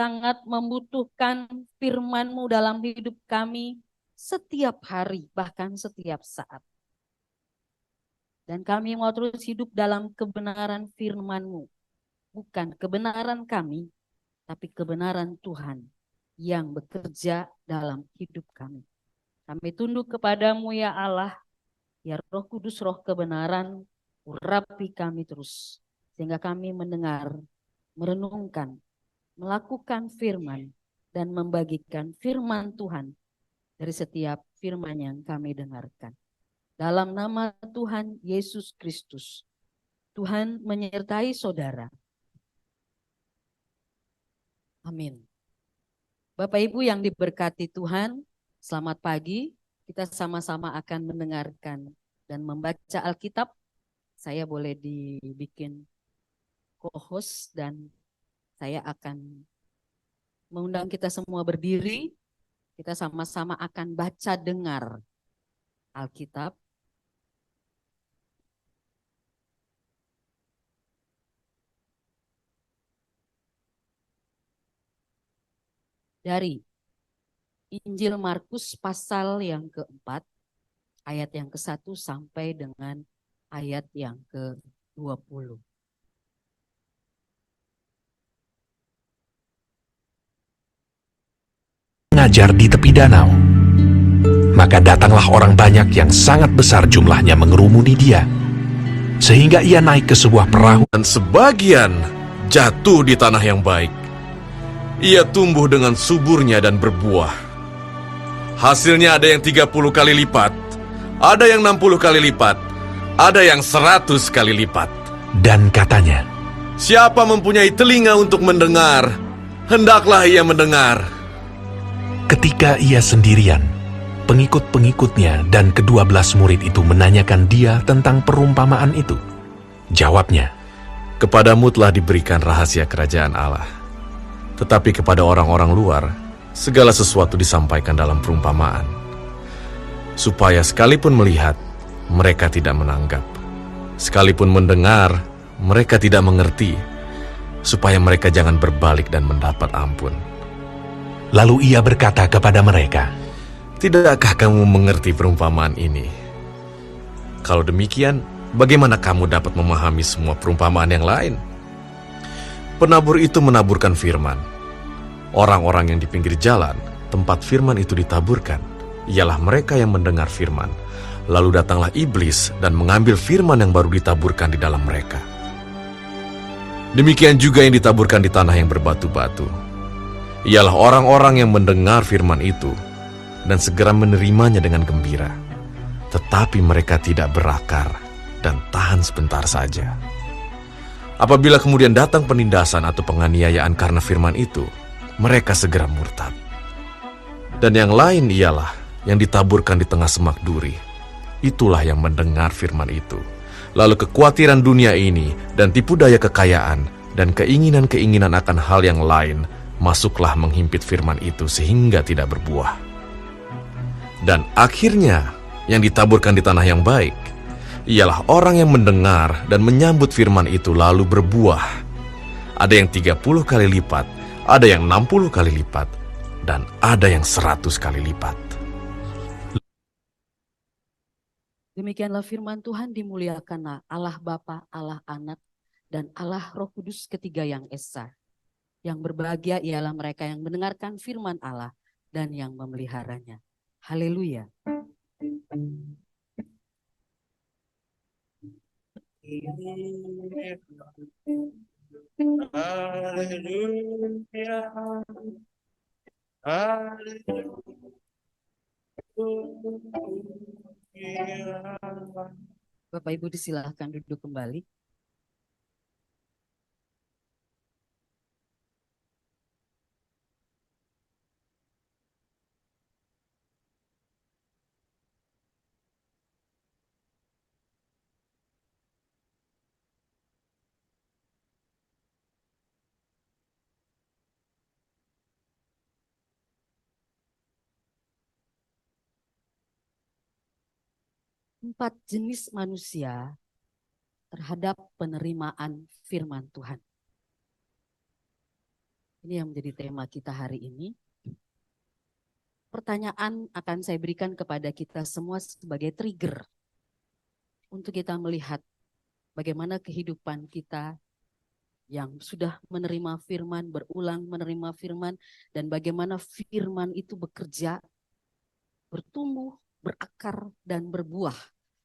sangat membutuhkan firman-Mu dalam hidup kami setiap hari, bahkan setiap saat. Dan kami mau terus hidup dalam kebenaran firman-Mu. Bukan kebenaran kami, tapi kebenaran Tuhan yang bekerja dalam hidup kami. Kami tunduk kepadamu ya Allah, ya Roh Kudus, Roh kebenaran, urapi kami terus. Sehingga kami mendengar, merenungkan, melakukan firman, dan membagikan firman Tuhan dari setiap firman yang kami dengarkan. Dalam nama Tuhan Yesus Kristus, Tuhan menyertai saudara. Amin. Bapak Ibu yang diberkati Tuhan, selamat pagi. Kita sama-sama akan mendengarkan dan membaca Alkitab. Saya boleh dibikin co-host dan saya akan mengundang kita semua berdiri. Kita sama-sama akan baca dengar Alkitab. Dari Injil Markus pasal yang keempat, ayat yang ke-1 sampai dengan ayat yang ke-20. Mengajar di tepi danau. Maka datanglah orang banyak yang sangat besar jumlahnya mengerumuni dia, sehingga ia naik ke sebuah perahu. Dan sebagian jatuh di tanah yang baik. Ia tumbuh dengan suburnya dan berbuah. Hasilnya ada yang 30 kali lipat, ada yang 60 kali lipat, ada yang 100 kali lipat. Dan katanya, Siapa mempunyai telinga untuk mendengar, hendaklah ia mendengar. ketika ia sendirian, pengikut-pengikutnya dan ke-12 murid itu menanyakan dia tentang perumpamaan itu. Jawabnya, Kepadamu telah diberikan rahasia kerajaan Allah. Tetapi kepada orang-orang luar, segala sesuatu disampaikan dalam perumpamaan, supaya sekalipun melihat, mereka tidak menanggap. Sekalipun mendengar, mereka tidak mengerti, supaya mereka jangan berbalik dan mendapat ampun. lalu ia berkata kepada mereka, Tidakkah kamu mengerti perumpamaan ini? Kalau demikian, bagaimana kamu dapat memahami semua perumpamaan yang lain? Penabur itu menaburkan firman. Orang-orang yang di pinggir jalan, tempat firman itu ditaburkan, ialah mereka yang mendengar firman. Lalu datanglah iblis dan mengambil firman yang baru ditaburkan di dalam mereka. Demikian juga yang ditaburkan di tanah yang berbatu-batu. Ialah orang-orang yang mendengar firman itu dan segera menerimanya dengan gembira. Tetapi mereka tidak berakar dan tahan sebentar saja. Apabila kemudian datang penindasan atau penganiayaan karena firman itu, mereka segera murtad. Dan yang lain ialah yang ditaburkan di tengah semak duri. Itulah yang mendengar firman itu. Lalu kekhawatiran dunia ini dan tipu daya kekayaan dan keinginan-keinginan akan hal yang lain masuklah menghimpit firman itu sehingga tidak berbuah. Dan akhirnya yang ditaburkan di tanah yang baik ialah orang yang mendengar dan menyambut firman itu lalu berbuah. Ada yang 30 kali lipat, ada yang 60 kali lipat, dan ada yang 100 kali lipat. Demikianlah firman Tuhan, dimuliakanlah Allah Bapa, Allah Anak, dan Allah Roh Kudus ketiga yang esa. Yang berbahagia ialah mereka yang mendengarkan firman Allah dan yang memeliharanya. Haleluya. Bapak Ibu disilahkan duduk kembali. Empat jenis manusia terhadap penerimaan firman Tuhan. Ini yang menjadi tema kita hari ini. Pertanyaan akan saya berikan kepada kita semua sebagai trigger untuk kita melihat bagaimana kehidupan kita yang sudah menerima firman, berulang menerima firman, dan bagaimana firman itu bekerja, bertumbuh, berakar, dan berbuah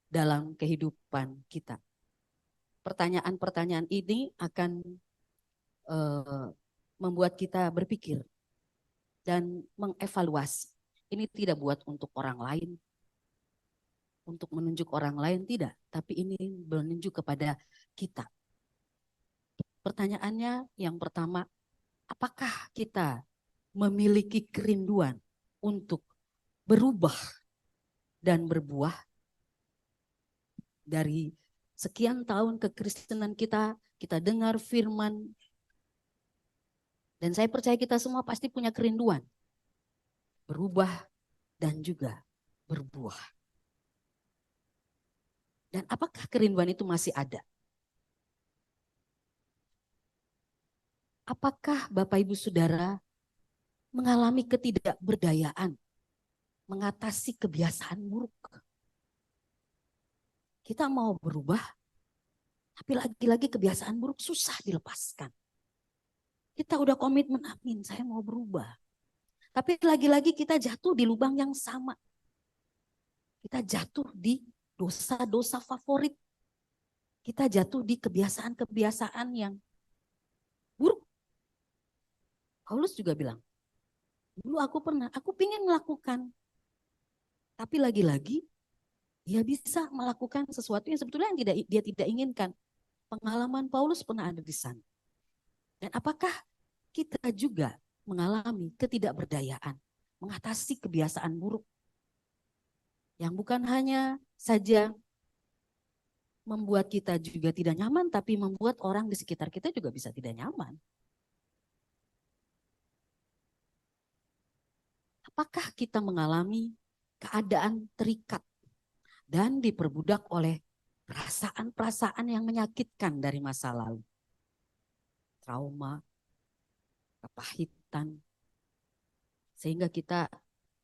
dalam kehidupan kita. Pertanyaan-pertanyaan ini akan membuat kita berpikir dan mengevaluasi. Ini tidak buat untuk orang lain, untuk menunjuk orang lain, tidak. Tapi ini menunjuk kepada kita. Pertanyaannya yang pertama, apakah kita memiliki kerinduan untuk berubah dan berbuah? Dari sekian tahun kekristenan kita, kita dengar firman, dan saya percaya kita semua pasti punya kerinduan berubah dan juga berbuah. Dan apakah kerinduan itu masih ada? Apakah Bapak Ibu Saudara mengalami ketidakberdayaan mengatasi kebiasaan buruk? Kita mau berubah, tapi lagi-lagi kebiasaan buruk susah dilepaskan. Kita udah komitmen, amin, saya mau berubah. Tapi lagi-lagi kita jatuh di lubang yang sama. Kita jatuh di dosa-dosa favorit. Kita jatuh di kebiasaan-kebiasaan yang buruk. Paulus juga bilang, dulu aku pingin melakukan. Tapi lagi-lagi dia bisa melakukan sesuatu yang sebetulnya dia tidak inginkan. Pengalaman Paulus pernah ada di sana. Dan apakah kita juga mengalami ketidakberdayaan mengatasi kebiasaan buruk yang bukan hanya saja membuat kita juga tidak nyaman, tapi membuat orang di sekitar kita juga bisa tidak nyaman. Apakah kita mengalami keadaan terikat dan diperbudak oleh perasaan-perasaan yang menyakitkan dari masa lalu? Trauma, kepahitan, sehingga kita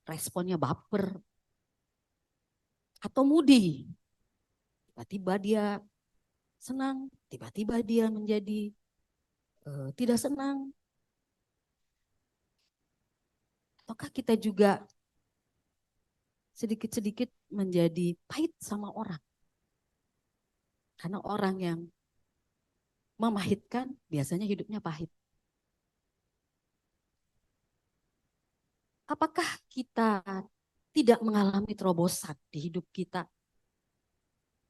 responnya baper atau mudi. Tiba-tiba dia senang, tiba-tiba dia menjadi tidak senang. Ataukah kita juga sedikit-sedikit menjadi pahit sama orang? Karena orang yang memahitkan biasanya hidupnya pahit. Apakah kita tidak mengalami terobosan di hidup kita?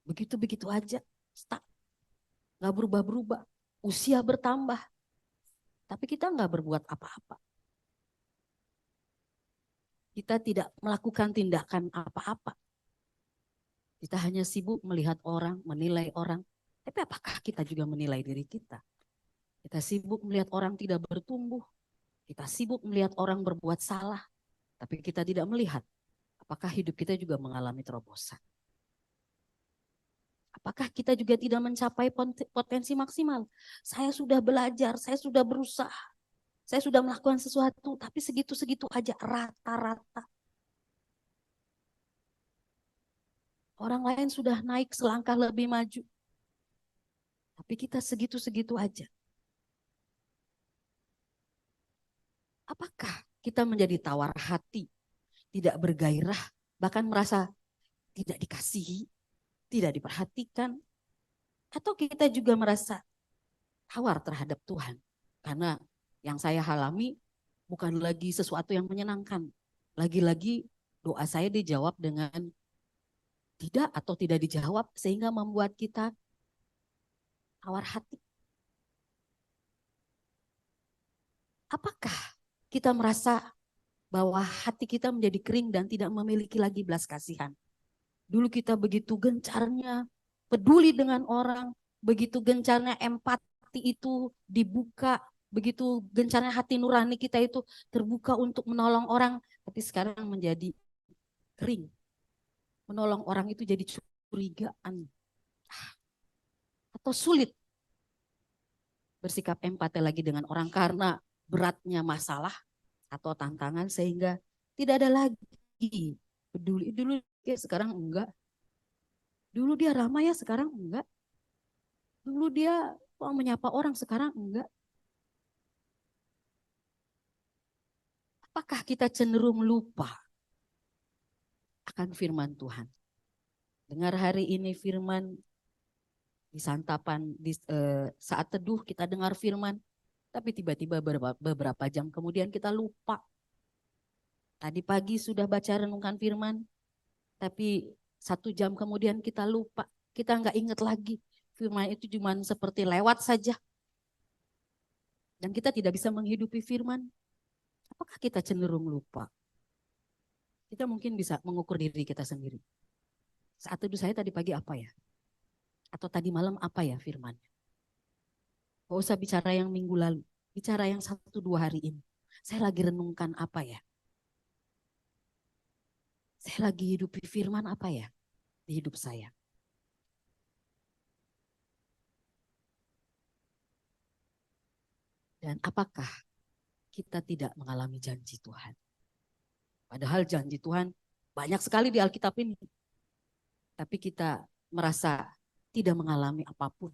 Begitu-begitu aja, stuck, nggak berubah-berubah, usia bertambah, tapi kita nggak berbuat apa-apa. Kita tidak melakukan tindakan apa-apa. Kita hanya sibuk melihat orang, menilai orang. Tapi apakah kita juga menilai diri kita? Kita sibuk melihat orang tidak bertumbuh. Kita sibuk melihat orang berbuat salah. Tapi kita tidak melihat apakah hidup kita juga mengalami terobosan. Apakah kita juga tidak mencapai potensi maksimal? Saya sudah belajar, saya sudah berusaha. Saya sudah melakukan sesuatu, tapi segitu-segitu aja, rata-rata. Orang lain sudah naik selangkah lebih maju. Tapi kita segitu-segitu aja. Apakah kita menjadi tawar hati, tidak bergairah, bahkan merasa tidak dikasihi, tidak diperhatikan? Atau kita juga merasa tawar terhadap Tuhan? Karena yang saya alami bukan lagi sesuatu yang menyenangkan. Lagi-lagi doa saya dijawab dengan tidak atau tidak dijawab, sehingga membuat kita tawar hati. Apakah kita merasa bahwa hati kita menjadi kering dan tidak memiliki lagi belas kasihan? Dulu kita begitu gencarnya peduli dengan orang, begitu gencarnya empati itu dibuka, begitu gencarnya hati nurani kita itu terbuka untuk menolong orang, tapi sekarang menjadi kering. Menolong orang itu jadi curigaan. Atau sulit bersikap empati lagi dengan orang karena beratnya masalah atau tantangan sehingga tidak ada lagi peduli. Dulu dia, sekarang enggak. Dulu dia ramai ya, sekarang enggak. Dulu dia mau menyapa orang, sekarang enggak. Apakah kita cenderung lupa akan firman Tuhan? Dengar hari ini firman di santapan, saat teduh kita dengar firman, tapi tiba-tiba beberapa jam kemudian kita lupa. Tadi pagi sudah baca renungan firman, tapi 1 jam kemudian kita lupa. Kita nggak ingat lagi. Firman itu cuma seperti lewat saja. Dan kita tidak bisa menghidupi firman. Apakah kita cenderung lupa? Kita mungkin bisa mengukur diri kita sendiri. Saat teduh saya tadi pagi apa ya? Atau tadi malam apa ya firmannya? Gak usah bicara yang minggu lalu. Bicara yang 1-2 hari ini. Saya lagi renungkan apa ya? Saya lagi hidupi firman apa ya di hidup saya? Dan apakah kita tidak mengalami janji Tuhan? Padahal janji Tuhan banyak sekali di Alkitab ini. Tapi kita merasa tidak mengalami apapun.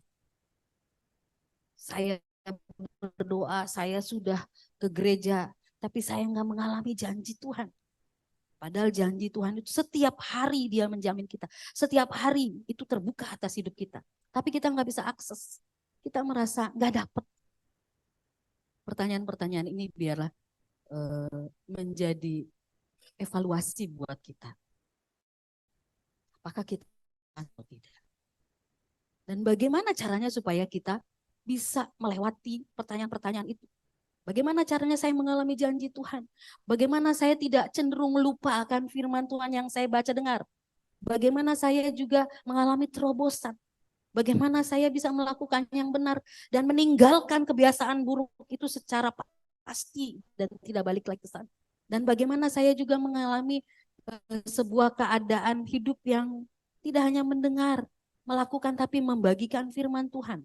Saya berdoa, saya sudah ke gereja, tapi saya nggak mengalami janji Tuhan. Padahal janji Tuhan itu setiap hari dia menjamin kita. Setiap hari itu terbuka atas hidup kita. Tapi kita nggak bisa akses. Kita merasa nggak dapat. Pertanyaan-pertanyaan ini biarlah menjadi evaluasi buat kita. Apakah kita atau tidak? Dan bagaimana caranya supaya kita bisa melewati pertanyaan-pertanyaan itu? Bagaimana caranya saya mengalami janji Tuhan? Bagaimana saya tidak cenderung lupa akan firman Tuhan yang saya baca dengar? Bagaimana saya juga mengalami terobosan? Bagaimana saya bisa melakukan yang benar dan meninggalkan kebiasaan buruk itu secara pasti dan tidak balik lagi ke sana? Dan bagaimana saya juga mengalami sebuah keadaan hidup yang tidak hanya mendengar, melakukan tapi membagikan firman Tuhan.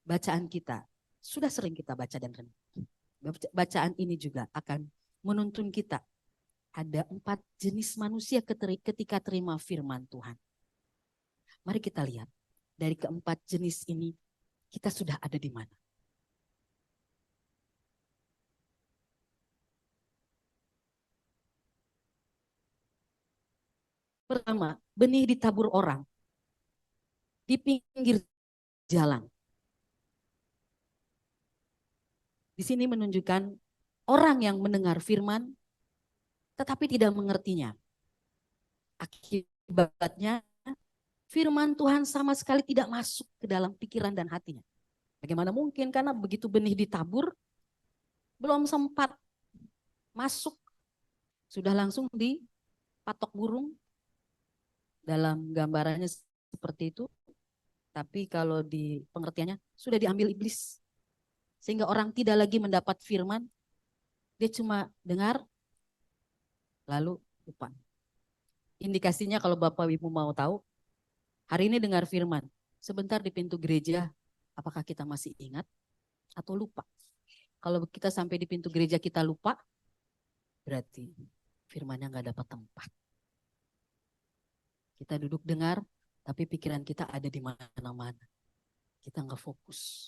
Bacaan kita sudah sering kita baca dan renung. Bacaan ini juga akan menuntun kita. Ada 4 jenis manusia ketika terima firman Tuhan. Mari kita lihat. Dari keempat jenis ini, kita sudah ada di mana? Pertama, benih ditabur orang di pinggir jalan. Di sini menunjukkan orang yang mendengar firman tetapi tidak mengertinya. Akibatnya firman Tuhan sama sekali tidak masuk ke dalam pikiran dan hatinya. Bagaimana mungkin? Karena begitu benih ditabur, belum sempat masuk, sudah langsung dipatok burung. Dalam gambarannya seperti itu. Tapi kalau di pengertiannya sudah diambil iblis. Sehingga orang tidak lagi mendapat firman. Dia cuma dengar, lalu lupa. Indikasinya kalau Bapak Ibu mau tahu, hari ini dengar firman, sebentar di pintu gereja, apakah kita masih ingat atau lupa? Kalau kita sampai di pintu gereja kita lupa, berarti firmannya nggak dapat tempat. Kita duduk dengar, tapi pikiran kita ada di mana-mana. Kita nggak fokus.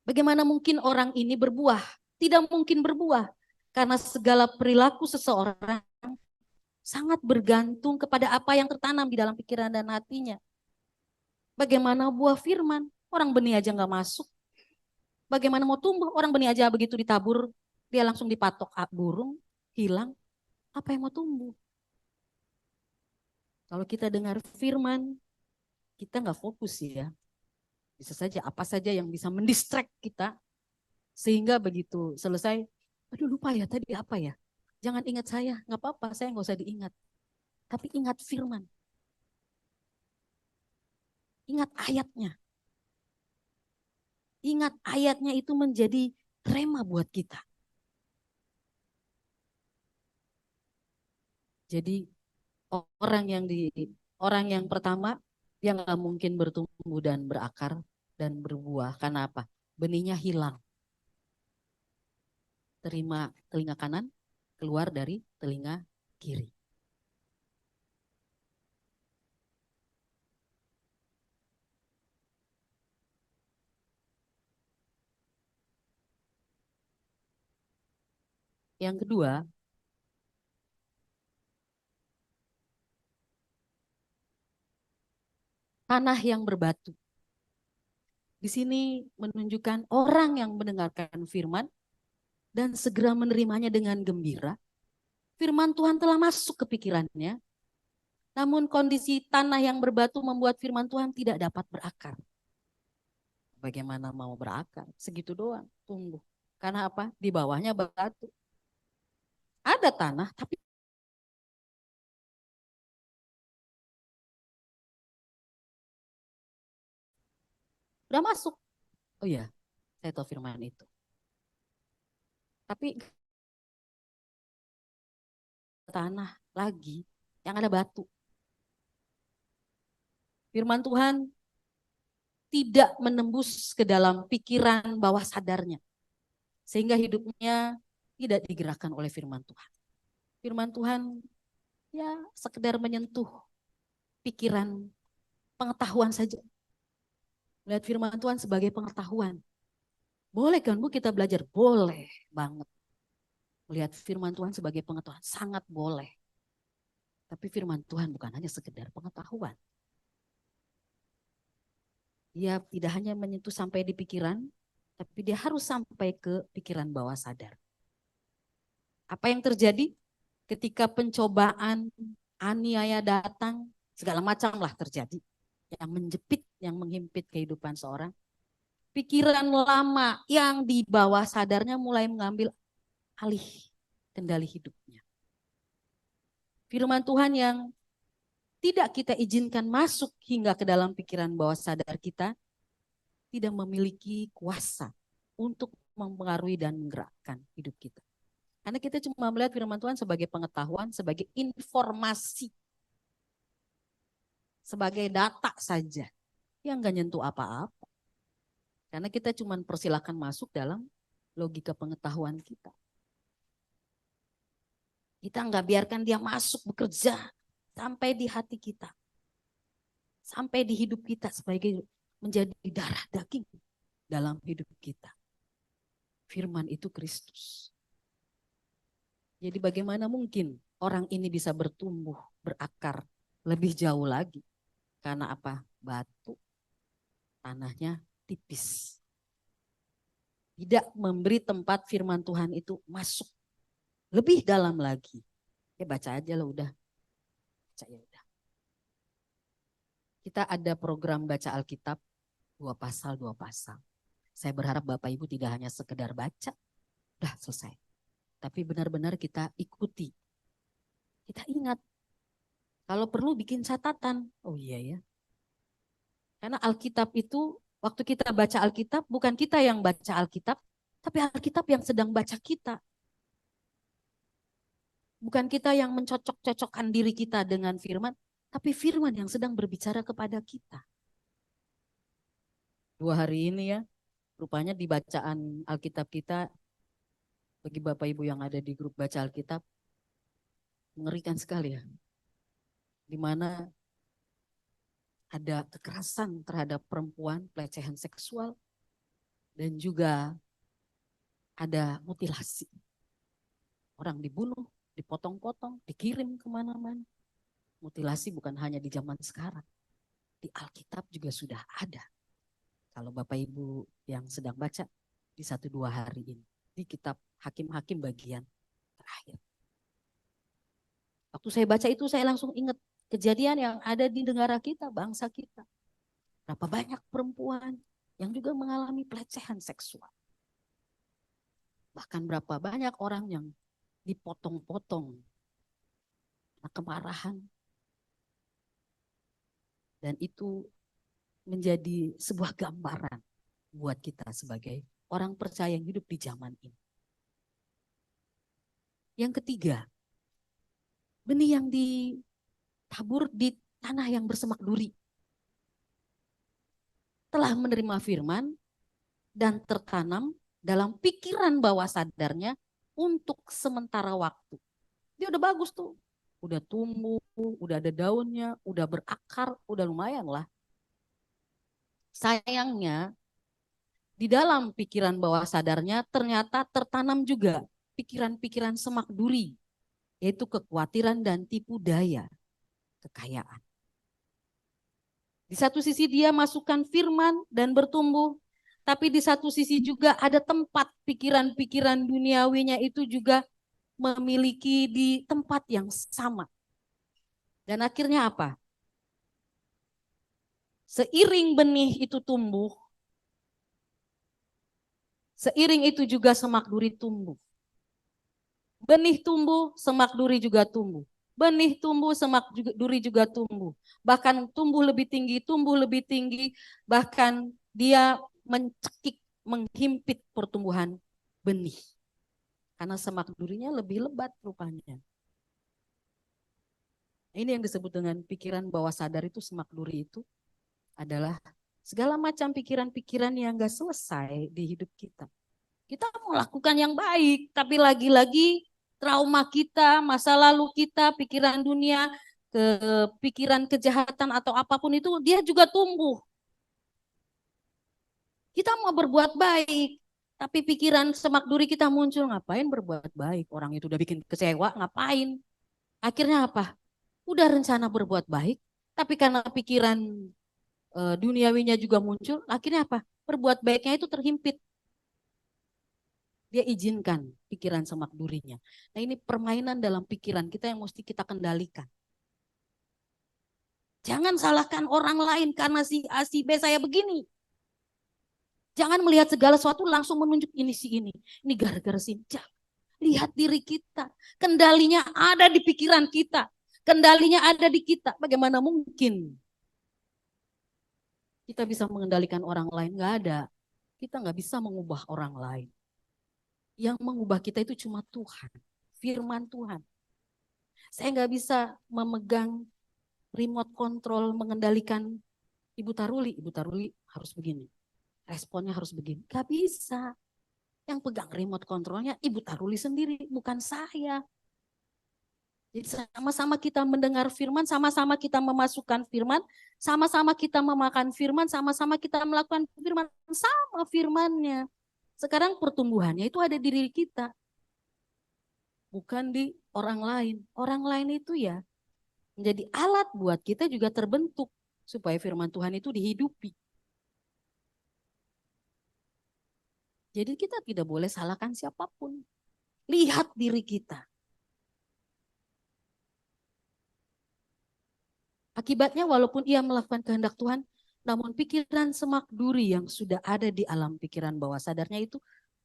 Bagaimana mungkin orang ini berbuah? Tidak mungkin berbuah. Karena segala perilaku seseorang sangat bergantung kepada apa yang tertanam di dalam pikiran dan hatinya. Bagaimana buah firman? Orang benih aja nggak masuk. Bagaimana mau tumbuh? Orang benih aja begitu ditabur, dia langsung dipatok burung, hilang. Apa yang mau tumbuh? Kalau kita dengar firman, kita nggak fokus ya. Bisa saja apa saja yang bisa mendistract kita. Sehingga begitu selesai, aduh lupa ya tadi apa ya. Jangan ingat saya, nggak apa-apa, saya nggak usah diingat. Tapi ingat firman. Ingat ayatnya. Ingat ayatnya itu menjadi rema buat kita. Jadi orang yang pertama yang nggak mungkin bertumbuh dan berakar dan berbuah. Karena apa? Benihnya hilang. Terima telinga kanan, keluar dari telinga kiri. Yang kedua, tanah yang berbatu. Di sini menunjukkan orang yang mendengarkan firman dan segera menerimanya dengan gembira. Firman Tuhan telah masuk ke pikirannya, namun kondisi tanah yang berbatu membuat firman Tuhan tidak dapat berakar. Bagaimana mau berakar? Segitu doang, tumbuh. Karena apa? Di bawahnya batu. Ada tanah, tapi udah masuk. Oh iya, saya tahu firman itu. Tapi tanah lagi yang ada batu. Firman Tuhan tidak menembus ke dalam pikiran bawah sadarnya. Sehingga hidupnya tidak digerakkan oleh firman Tuhan. Firman Tuhan ya sekedar menyentuh pikiran, pengetahuan saja. Melihat firman Tuhan sebagai pengetahuan. Boleh kan Bu kita belajar? Boleh banget. Melihat firman Tuhan sebagai pengetahuan, sangat boleh. Tapi firman Tuhan bukan hanya sekedar pengetahuan. Dia tidak hanya menyentuh sampai di pikiran, tapi dia harus sampai ke pikiran bawah sadar. Apa yang terjadi ketika pencobaan, aniaya datang, segala macam lah terjadi. Yang menjepit, yang menghimpit kehidupan seorang. Pikiran lama yang di bawah sadarnya mulai mengambil alih kendali hidupnya. Firman Tuhan yang tidak kita izinkan masuk hingga ke dalam pikiran bawah sadar kita, tidak memiliki kuasa untuk mempengaruhi dan menggerakkan hidup kita. Karena kita cuma melihat firman Tuhan sebagai pengetahuan, sebagai informasi, sebagai data saja, yang gak nyentuh apa-apa. Karena kita cuma persilakan masuk dalam logika pengetahuan kita. Kita nggak biarkan dia masuk bekerja sampai di hati kita. Sampai di hidup kita sebagai menjadi darah daging dalam hidup kita. Firman itu Kristus. Jadi bagaimana mungkin orang ini bisa bertumbuh, berakar lebih jauh lagi? Karena apa? Batu, tanahnya tipis. Tidak memberi tempat firman Tuhan itu masuk lebih dalam lagi. Ya baca aja lah udah. Baca ya udah. Kita ada program baca Alkitab 2 pasal 2 pasal. Saya berharap Bapak Ibu tidak hanya sekedar baca, udah selesai. Tapi benar-benar kita ikuti. Kita ingat. Kalau perlu bikin catatan. Oh iya ya. Karena Alkitab itu, waktu kita baca Alkitab, bukan kita yang baca Alkitab, tapi Alkitab yang sedang baca kita. Bukan kita yang mencocok-cocokkan diri kita dengan firman, tapi firman yang sedang berbicara kepada kita. 2 hari ini ya, rupanya di bacaan Alkitab kita, bagi Bapak Ibu yang ada di grup baca Alkitab, mengerikan sekali ya. Di mana ada kekerasan terhadap perempuan, pelecehan seksual, dan juga ada mutilasi. Orang dibunuh, dipotong-potong, dikirim kemana-mana. Mutilasi bukan hanya di zaman sekarang. Di Alkitab juga sudah ada. Kalau Bapak Ibu yang sedang baca di 1-2 hari ini. Di kitab Hakim-Hakim bagian terakhir. Waktu saya baca itu saya langsung ingat kejadian yang ada di negara kita, bangsa kita. Berapa banyak perempuan yang juga mengalami pelecehan seksual. Bahkan berapa banyak orang yang dipotong-potong. Kemarahan. Dan itu menjadi sebuah gambaran buat kita sebagai orang percaya yang hidup di zaman ini. Yang ketiga, benih yang ditabur di tanah yang bersemak duri. telah menerima firman dan tertanam dalam pikiran bawah sadarnya untuk sementara waktu. Dia udah bagus tuh, udah tumbuh, udah ada daunnya, udah berakar, udah lumayan lah. Sayangnya di dalam pikiran bawah sadarnya ternyata tertanam juga pikiran-pikiran semak duri, yaitu kekhawatiran dan tipu daya kekayaan. Di satu sisi dia masukkan firman dan bertumbuh, tapi di satu sisi juga ada tempat pikiran-pikiran duniawinya itu juga memiliki di tempat yang sama. Dan akhirnya apa? Seiring benih itu tumbuh, seiring itu juga semak duri tumbuh. Benih tumbuh, semak duri juga tumbuh. Benih tumbuh, semak duri juga tumbuh. Bahkan tumbuh lebih tinggi, bahkan dia mencekik, menghimpit pertumbuhan benih. Karena semak durinya lebih lebat rupanya. Ini yang disebut dengan pikiran bawah sadar itu, semak duri itu adalah segala macam pikiran-pikiran yang gak selesai di hidup kita. Kita mau lakukan yang baik, tapi lagi-lagi trauma kita, masa lalu kita, pikiran dunia, pikiran kejahatan atau apapun itu, dia juga tumbuh. Kita mau berbuat baik, tapi pikiran semak duri kita muncul, ngapain berbuat baik? Orang itu udah bikin kecewa, ngapain? Akhirnya apa? Udah rencana berbuat baik, tapi karena pikiran duniawinya juga muncul, akhirnya apa? Berbuat baiknya itu terhimpit. Dia izinkan pikiran semak durinya. Nah, ini permainan dalam pikiran kita yang mesti kita kendalikan. Jangan salahkan orang lain karena si A, si B saya begini. Jangan melihat segala sesuatu langsung menunjuk ini si ini. Ini gara-gara si. Lihat diri kita. Kendalinya ada di pikiran kita. Kendalinya ada di kita. Bagaimana mungkin kita bisa mengendalikan orang lain? Nggak ada. Kita nggak bisa mengubah orang lain. Yang mengubah kita itu cuma Tuhan, firman Tuhan. Saya nggak bisa memegang remote control mengendalikan Ibu Taruli harus begini, responnya harus begini. Gak bisa. Yang pegang remote controlnya Ibu Taruli sendiri, bukan saya. Jadi sama-sama kita mendengar firman, sama-sama kita memasukkan firman, sama-sama kita memakan firman, sama-sama kita melakukan firman, sama firmannya. Sekarang pertumbuhannya itu ada di diri kita. Bukan di orang lain. Orang lain itu ya menjadi alat buat kita juga terbentuk. Supaya firman Tuhan itu dihidupi. Jadi kita tidak boleh salahkan siapapun. Lihat diri kita. Akibatnya walaupun ia melakukan kehendak Tuhan, namun pikiran semak duri yang sudah ada di alam pikiran bawah sadarnya itu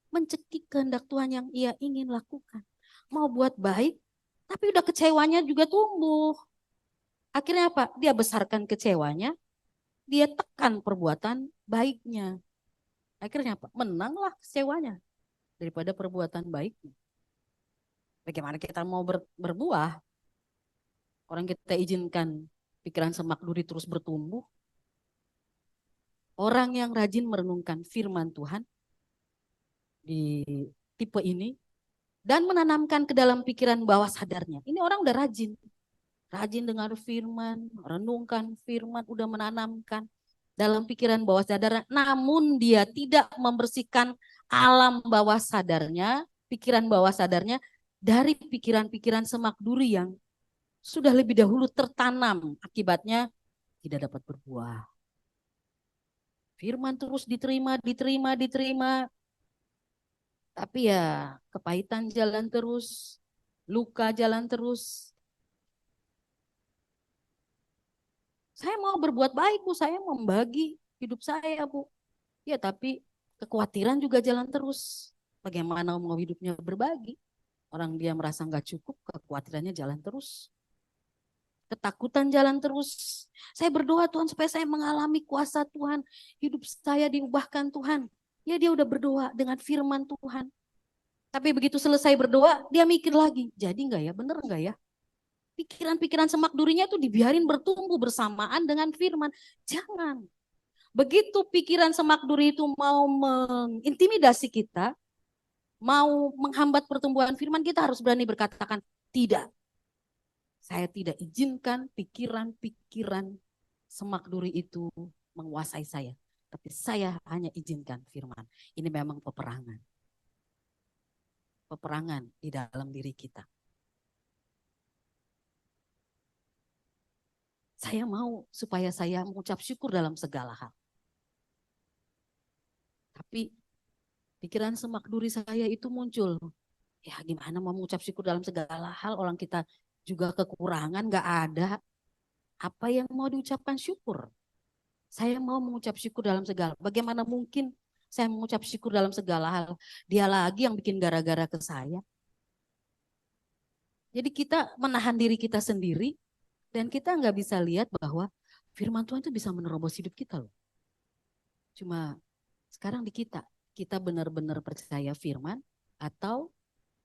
mencekik kehendak Tuhan yang ia ingin lakukan. Mau buat baik, tapi udah kecewanya juga tumbuh. Akhirnya apa? Dia besarkan kecewanya, dia tekan perbuatan baiknya. Akhirnya apa? Menanglah kecewanya daripada perbuatan baiknya. Bagaimana kita mau berbuah? Orang kita izinkan pikiran semak duri terus bertumbuh. Orang yang rajin merenungkan firman Tuhan di tipe ini dan menanamkan ke dalam pikiran bawah sadarnya. Ini orang udah rajin. Rajin dengar firman, renungkan firman, udah menanamkan dalam pikiran bawah sadarnya. Namun dia tidak membersihkan alam bawah sadarnya, pikiran bawah sadarnya dari pikiran-pikiran semak duri yang sudah lebih dahulu tertanam. Akibatnya tidak dapat berbuah. Firman terus diterima. Tapi ya kepahitan jalan terus, luka jalan terus. Saya mau berbuat baik, Bu. Saya mau membagi hidup saya, Bu. Ya tapi kekhawatiran juga jalan terus. Bagaimana mau hidupnya berbagi? Orang dia merasa nggak cukup, kekhawatirannya jalan terus. Ketakutan jalan terus. Saya berdoa Tuhan supaya saya mengalami kuasa Tuhan. Hidup saya diubahkan Tuhan. Ya dia udah berdoa dengan firman Tuhan. Tapi begitu selesai berdoa, dia mikir lagi. Jadi enggak ya, bener enggak ya? Pikiran-pikiran semak durinya itu dibiarin bertumbuh bersamaan dengan firman. Jangan. Begitu pikiran semak duri itu mau mengintimidasi kita, mau menghambat pertumbuhan firman, kita harus berani berkatakan, tidak. Saya tidak izinkan pikiran-pikiran semak duri itu menguasai saya. Tapi saya hanya izinkan firman. Ini memang peperangan. Peperangan di dalam diri kita. Saya mau supaya saya mengucap syukur dalam segala hal. Tapi pikiran semak duri saya itu muncul. Ya gimana mau mengucap syukur dalam segala hal, orang kita juga kekurangan, gak ada. Apa yang mau diucapkan syukur? Saya mau mengucap syukur dalam segala. Bagaimana mungkin saya mengucap syukur dalam segala hal? Dia lagi yang bikin gara-gara ke saya. Jadi kita menahan diri kita sendiri dan kita nggak bisa lihat bahwa firman Tuhan itu bisa menerobos hidup kita loh. Cuma sekarang di kita benar-benar percaya firman atau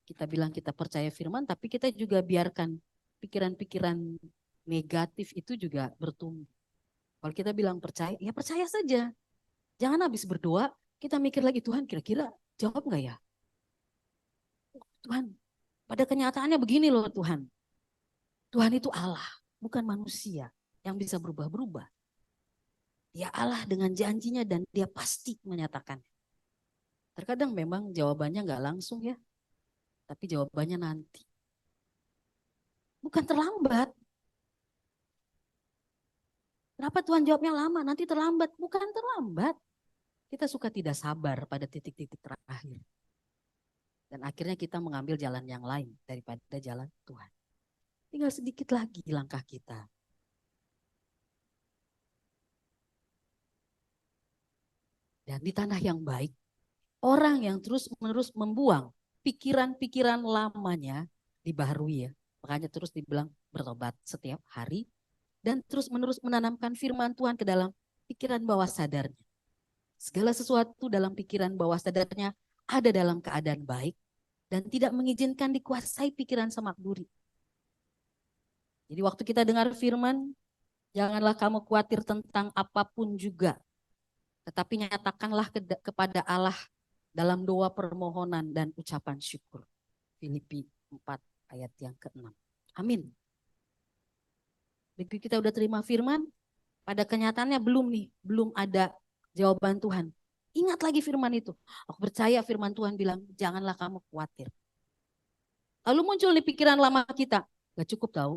kita bilang kita percaya firman tapi kita juga biarkan pikiran-pikiran negatif itu juga bertumbuh. Kalau kita bilang percaya, ya percaya saja. Jangan habis berdoa, kita mikir lagi, Tuhan kira-kira jawab nggak ya? Tuhan, pada kenyataannya begini loh Tuhan. Tuhan itu Allah, bukan manusia yang bisa berubah-berubah. Dia Allah dengan janjinya dan dia pasti menyatakan. Terkadang memang jawabannya nggak langsung ya, tapi jawabannya nanti. Bukan terlambat. Kenapa Tuhan jawabnya lama? Nanti terlambat. Bukan terlambat. Kita suka tidak sabar pada titik-titik terakhir. Dan akhirnya kita mengambil jalan yang lain daripada jalan Tuhan. Tinggal sedikit lagi langkah kita. Dan di tanah yang baik, orang yang terus-menerus membuang pikiran-pikiran lamanya dibaharui ya. Makanya terus dibilang bertobat setiap hari dan terus-menerus menanamkan firman Tuhan ke dalam pikiran bawah sadarnya. Segala sesuatu dalam pikiran bawah sadarnya ada dalam keadaan baik dan tidak mengizinkan dikuasai pikiran semak duri. Jadi waktu kita dengar firman, janganlah kamu khawatir tentang apapun juga. Tetapi nyatakanlah kepada Allah dalam doa permohonan dan ucapan syukur. Filipi 4 ayat yang ke-6. Amin. Begitu kita udah terima firman, pada kenyataannya belum ada jawaban Tuhan. Ingat lagi firman itu. Aku percaya firman Tuhan bilang, janganlah kamu khawatir. Lalu muncul di pikiran lama kita, gak cukup tahu,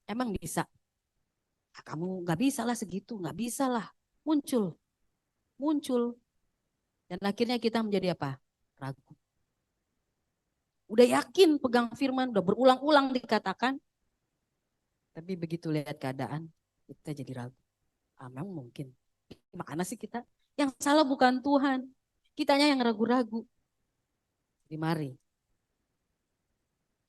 emang bisa? Kamu gak bisa lah segitu, gak bisa lah. Muncul. Dan akhirnya kita menjadi apa? Ragu. Udah yakin pegang firman, udah berulang-ulang dikatakan. Tapi begitu lihat keadaan, kita jadi ragu. Memang mungkin. Makanya sih kita, yang salah bukan Tuhan. Kitanya yang ragu-ragu. Jadi mari.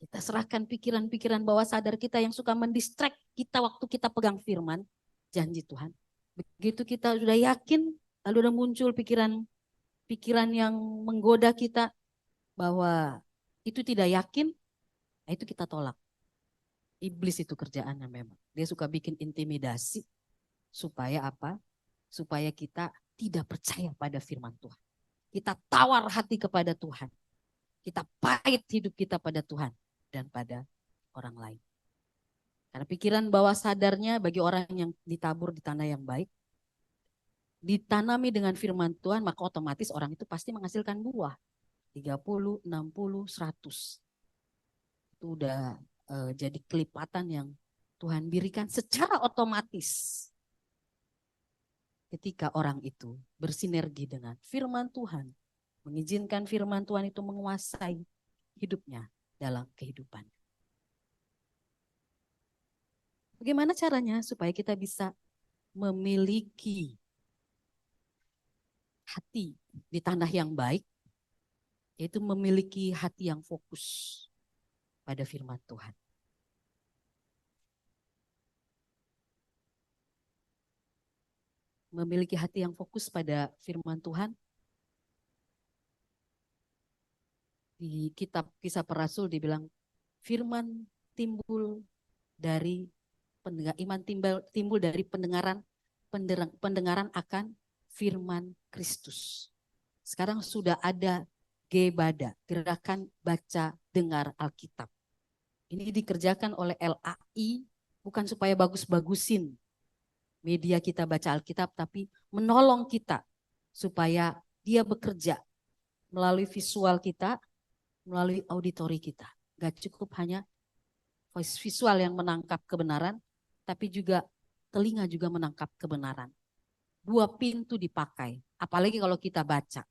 Kita serahkan pikiran-pikiran bawah sadar kita yang suka mendistract kita waktu kita pegang firman. Janji Tuhan. Begitu kita sudah yakin, lalu udah muncul pikiran yang menggoda kita bahwa itu tidak yakin, nah itu kita tolak. Iblis itu kerjaannya memang. Dia suka bikin intimidasi supaya apa? Supaya kita tidak percaya pada firman Tuhan. Kita tawar hati kepada Tuhan. Kita pahit hidup kita pada Tuhan dan pada orang lain. Karena pikiran bawah sadarnya bagi orang yang ditabur di tanah yang baik, ditanami dengan firman Tuhan, maka otomatis orang itu pasti menghasilkan buah. 30, 60, 100. Itu udah jadi kelipatan yang Tuhan berikan secara otomatis. Ketika orang itu bersinergi dengan firman Tuhan, mengizinkan firman Tuhan itu menguasai hidupnya dalam kehidupan. Bagaimana caranya supaya kita bisa memiliki hati di tanah yang baik, yaitu memiliki hati yang fokus pada firman Tuhan. Memiliki hati yang fokus pada firman Tuhan. Di kitab Kisah Para Rasul dibilang firman timbul dari iman timbul dari pendengaran akan firman Kristus. Sekarang sudah ada GBADA, Gerakan Baca Dengar Alkitab. Ini dikerjakan oleh LAI bukan supaya bagus-bagusin media kita baca Alkitab, tapi menolong kita supaya dia bekerja melalui visual kita, melalui auditori kita. Gak cukup hanya visual yang menangkap kebenaran, tapi juga telinga juga menangkap kebenaran. Dua pintu dipakai, apalagi kalau kita baca.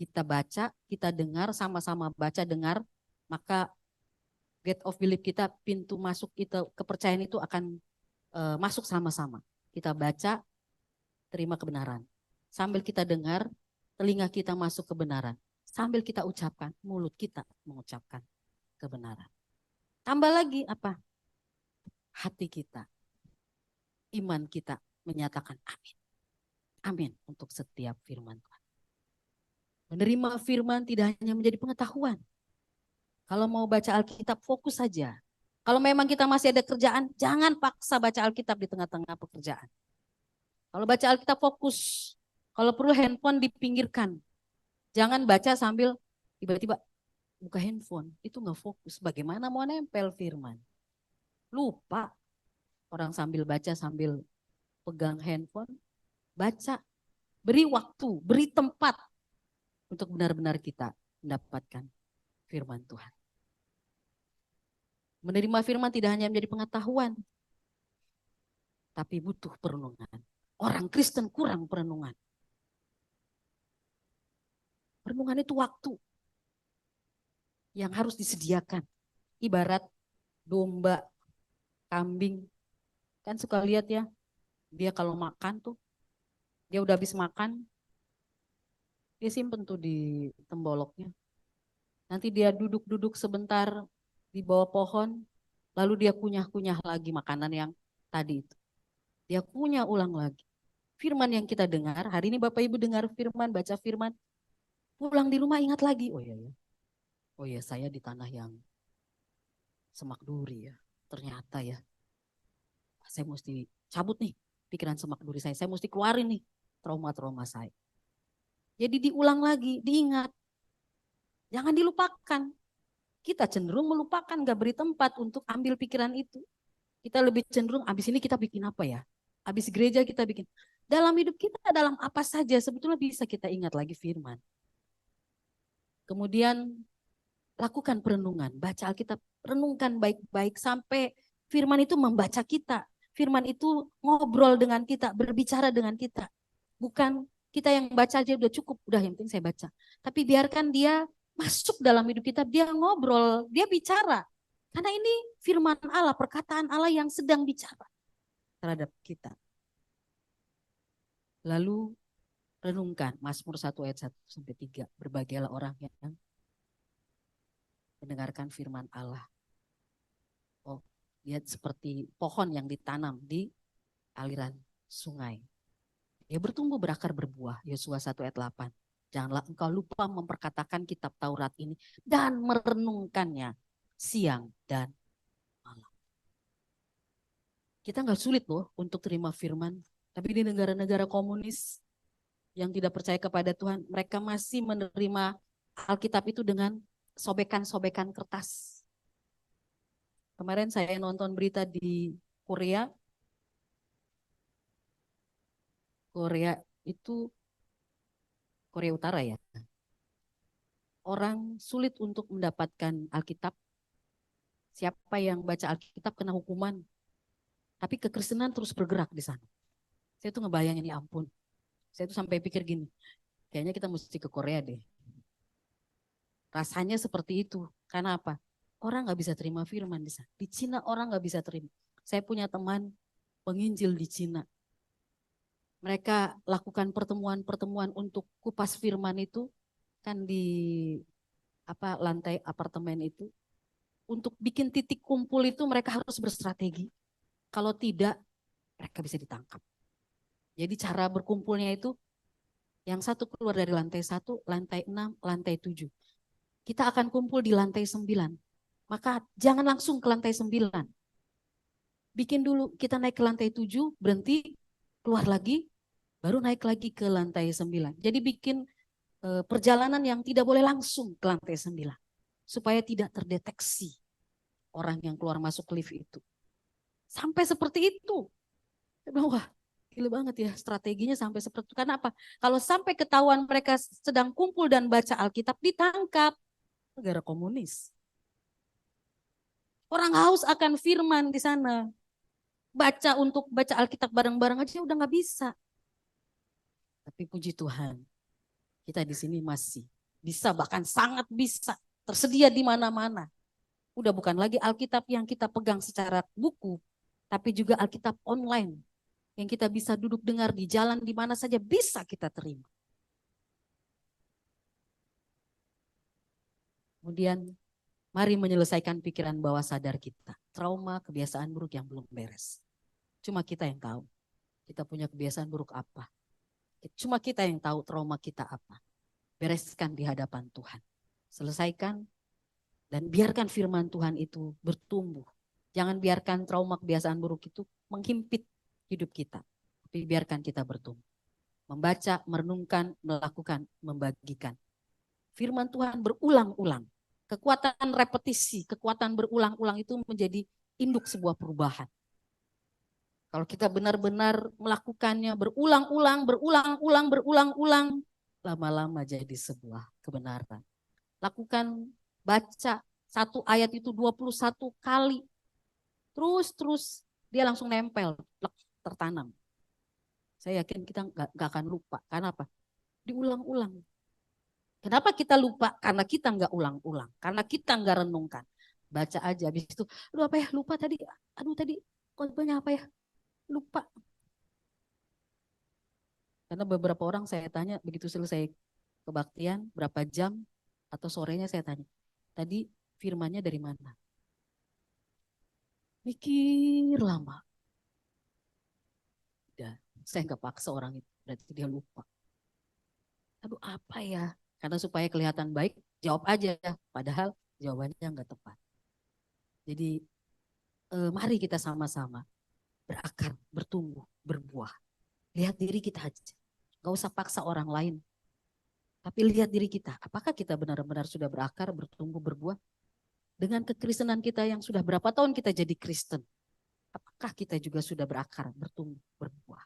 Kita baca, kita dengar, sama-sama baca, dengar, maka gate of belief kita, pintu masuk kita, kepercayaan itu akan masuk sama-sama. Kita baca, terima kebenaran. Sambil kita dengar, telinga kita masuk kebenaran. Sambil kita ucapkan, mulut kita mengucapkan kebenaran. Tambah lagi apa? Hati kita, iman kita menyatakan amin. Amin untuk setiap firman Tuhan. Menerima firman tidak hanya menjadi pengetahuan. Kalau mau baca Alkitab, fokus saja. Kalau memang kita masih ada kerjaan, jangan paksa baca Alkitab di tengah-tengah pekerjaan. Kalau baca Alkitab, fokus. Kalau perlu handphone dipinggirkan. Jangan baca sambil tiba-tiba buka handphone. Itu nggak fokus. Bagaimana mau nempel firman? Lupa. Orang sambil baca, sambil pegang handphone. Baca. Beri waktu, beri tempat untuk benar-benar kita mendapatkan firman Tuhan. Menerima firman tidak hanya menjadi pengetahuan, tapi butuh perenungan. Orang Kristen kurang perenungan. Perenungan itu waktu yang harus disediakan. Ibarat domba, kambing. Kan suka lihat ya, dia kalau makan tuh, dia udah habis makan, dia simpen tuh di temboloknya. Nanti dia duduk-duduk sebentar di bawah pohon, lalu dia kunyah-kunyah lagi makanan yang tadi itu. Dia kunyah ulang lagi. Firman yang kita dengar, hari ini Bapak Ibu dengar firman, baca firman, pulang di rumah ingat lagi, oh iya saya di tanah yang semak duri ya, ternyata ya. Saya mesti cabut nih pikiran semak duri saya mesti keluarin nih trauma-trauma saya. Jadi diulang lagi, diingat. Jangan dilupakan. Kita cenderung melupakan, gak beri tempat untuk ambil pikiran itu. Kita lebih cenderung, abis ini kita bikin apa ya? Abis gereja kita bikin. Dalam hidup kita, dalam apa saja, sebetulnya bisa kita ingat lagi firman. Kemudian lakukan perenungan, baca Alkitab, renungkan baik-baik sampai firman itu membaca kita. Firman itu ngobrol dengan kita, berbicara dengan kita. Bukan kita yang baca aja udah cukup, udah yang penting saya baca. Tapi biarkan dia masuk dalam hidup kita, dia ngobrol, dia bicara. Karena ini firman Allah, perkataan Allah yang sedang bicara terhadap kita. Lalu renungkan Mazmur 1 ayat 1-3. Berbahagialah orang yang mendengarkan firman Allah. Oh, dia seperti pohon yang ditanam di aliran sungai. Dia bertumbuh berakar berbuah. Yosua 1 ayat 8. Janganlah engkau lupa memperkatakan kitab Taurat ini dan merenungkannya siang dan malam. Kita nggak sulit loh untuk terima firman. Tapi di negara-negara komunis yang tidak percaya kepada Tuhan, mereka masih menerima Alkitab itu dengan sobekan-sobekan kertas. Kemarin saya nonton berita di Korea. Korea itu Korea Utara ya. Orang sulit untuk mendapatkan Alkitab. Siapa yang baca Alkitab kena hukuman. Tapi kekristenan terus bergerak di sana. Saya tuh ngebayangin, ya ampun. Saya tuh sampai pikir gini, kayaknya kita mesti ke Korea deh. Rasanya seperti itu. Karena apa? Orang gak bisa terima firman di sana. Di Cina orang gak bisa terima. Saya punya teman penginjil di Cina. Mereka lakukan pertemuan-pertemuan untuk kupas firman itu kan di lantai apartemen itu. Untuk bikin titik kumpul itu mereka harus berstrategi. Kalau tidak, mereka bisa ditangkap. Jadi cara berkumpulnya itu yang satu keluar dari lantai 1, lantai 6, lantai 7. Kita akan kumpul di lantai 9. Maka jangan langsung ke lantai 9. Bikin dulu, kita naik ke lantai 7, berhenti, keluar lagi, baru naik lagi ke lantai 9. Jadi bikin perjalanan yang tidak boleh langsung ke lantai 9. Supaya tidak terdeteksi orang yang keluar masuk lift itu. Sampai seperti itu. Saya bilang, wah gila banget ya strateginya sampai seperti itu. Karena apa? Kalau sampai ketahuan mereka sedang kumpul dan baca Alkitab, ditangkap. Negara komunis. Orang haus akan firman di sana. Untuk baca Alkitab bareng-bareng aja udah nggak bisa. Tapi puji Tuhan, kita di sini masih bisa, bahkan sangat bisa, tersedia di mana-mana. Udah bukan lagi Alkitab yang kita pegang secara buku, tapi juga Alkitab online yang kita bisa duduk dengar di jalan di mana saja bisa kita terima. Kemudian mari menyelesaikan pikiran bawah sadar kita. Trauma, kebiasaan buruk yang belum beres. Cuma kita yang tahu. Kita punya kebiasaan buruk apa. Cuma kita yang tahu trauma kita apa. Bereskan di hadapan Tuhan. Selesaikan dan biarkan firman Tuhan itu bertumbuh. Jangan biarkan trauma kebiasaan buruk itu menghimpit hidup kita. Tapi biarkan kita bertumbuh. Membaca, merenungkan, melakukan, membagikan. Firman Tuhan berulang-ulang. Kekuatan repetisi, kekuatan berulang-ulang itu menjadi induk sebuah perubahan. Kalau kita benar-benar melakukannya berulang-ulang, lama-lama jadi sebuah kebenaran. Lakukan, baca satu ayat itu 21 kali. Terus dia langsung nempel, tertanam. Saya yakin kita nggak akan lupa. Karena apa? Diulang-ulang. Kenapa kita lupa? Karena kita nggak ulang-ulang. Karena kita nggak renungkan. Baca aja. Habis itu, aduh apa ya? Lupa tadi. Aduh tadi khotbahnya apa ya? Lupa. Karena beberapa orang saya tanya, begitu selesai kebaktian, berapa jam, atau sorenya saya tanya. Tadi firmannya dari mana? Mikir lama. Udah, saya nggak paksa orang itu. Berarti dia lupa. Aduh apa ya? Karena supaya kelihatan baik, jawab aja. Padahal jawabannya nggak tepat. Jadi mari kita sama-sama berakar, bertumbuh, berbuah. Lihat diri kita aja. Gak usah paksa orang lain. Tapi lihat diri kita. Apakah kita benar-benar sudah berakar, bertumbuh, berbuah? Dengan kekristenan kita yang sudah berapa tahun kita jadi Kristen. Apakah kita juga sudah berakar, bertumbuh, berbuah?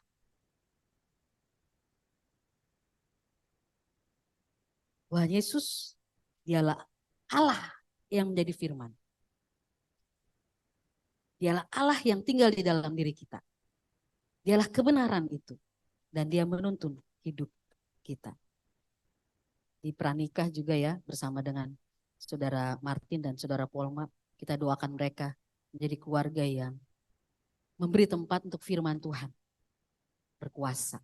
Tuhan Yesus, dialah Allah yang menjadi firman. Dialah Allah yang tinggal di dalam diri kita. Dialah kebenaran itu. Dan dia menuntun hidup kita. Di pranikah juga ya, bersama dengan Saudara Martin dan Saudara Polma, kita doakan mereka menjadi keluarga yang memberi tempat untuk firman Tuhan berkuasa.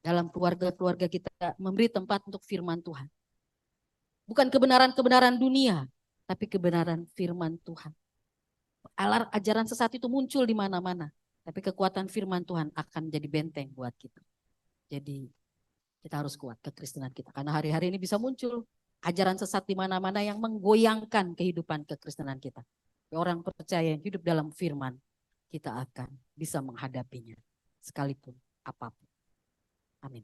Dalam keluarga-keluarga kita memberi tempat untuk firman Tuhan. Bukan kebenaran-kebenaran dunia, tapi kebenaran firman Tuhan. Ajaran sesat itu muncul di mana-mana, tapi kekuatan firman Tuhan akan menjadi benteng buat kita. Jadi kita harus kuat kekristenan kita. Karena hari-hari ini bisa muncul ajaran sesat di mana-mana yang menggoyangkan kehidupan kekristenan kita. Orang percaya yang hidup dalam firman, kita akan bisa menghadapinya sekalipun apapun. Amin.